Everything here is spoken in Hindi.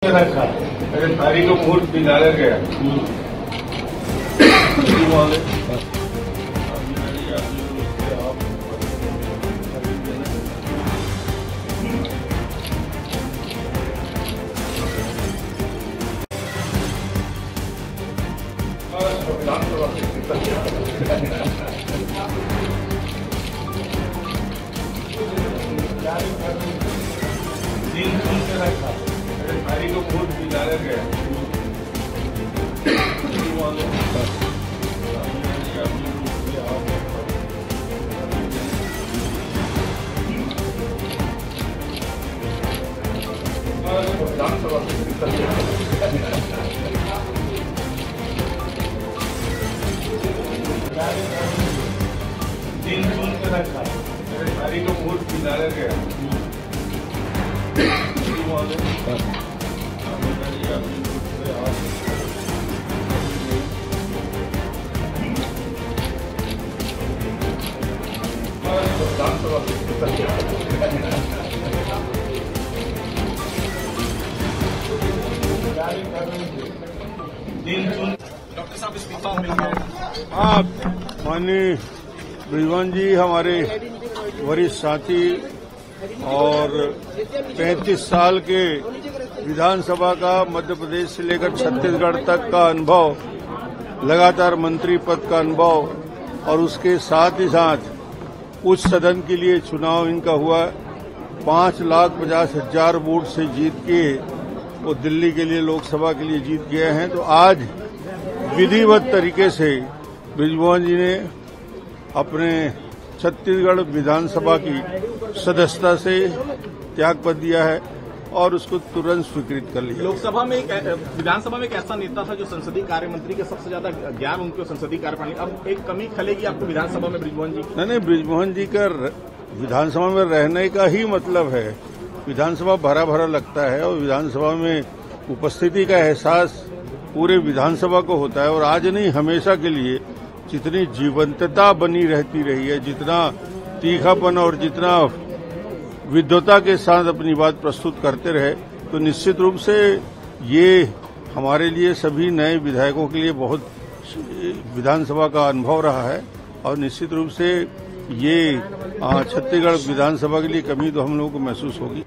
अरे तारीख को मुहूर्त निकाला गया। तारीख को मुहूर्त निकाला गया। तारीख को मुहूर्त निकाला गया। डॉक्टर साहब इस्तीफा मिल गया। आप माननीय बृजमोहन जी हमारे वरिष्ठ साथी और 35 साल के विधानसभा का मध्य प्रदेश से लेकर छत्तीसगढ़ तक का अनुभव, लगातार मंत्री पद का अनुभव और उसके साथ ही साथ उच्च सदन के लिए चुनाव इनका हुआ 5,50,000 वोट से जीत के वो दिल्ली के लिए लोकसभा के लिए जीत गए हैं। तो आज विधिवत तरीके से बृजमोहन जी ने अपने छत्तीसगढ़ विधानसभा की सदस्यता से त्यागपत्र दिया है और उसको तुरंत स्वीकृत कर लिया। लोकसभा में विधानसभा में एक ऐसा नेता था जो संसदीय कार्य मंत्री के सबसे ज्यादा ज्ञान उनके संसदीय कार्यप्रणाली, अब एक कमी खलेगी आपको विधानसभा में बृजमोहन जी? नहीं, बृजमोहन जी का विधानसभा में रहने का ही मतलब है, विधानसभा भरा भरा लगता है और विधानसभा में उपस्थिति का एहसास पूरे विधानसभा को होता है। और आज नहीं, हमेशा के लिए जितनी जीवंतता बनी रहती रही है, जितना तीखापन और जितना विद्वता के साथ अपनी बात प्रस्तुत करते रहे, तो निश्चित रूप से ये हमारे लिए सभी नए विधायकों के लिए बहुत विधानसभा का अनुभव रहा है और निश्चित रूप से ये छत्तीसगढ़ विधानसभा के लिए कमी तो हम लोगों को महसूस होगी।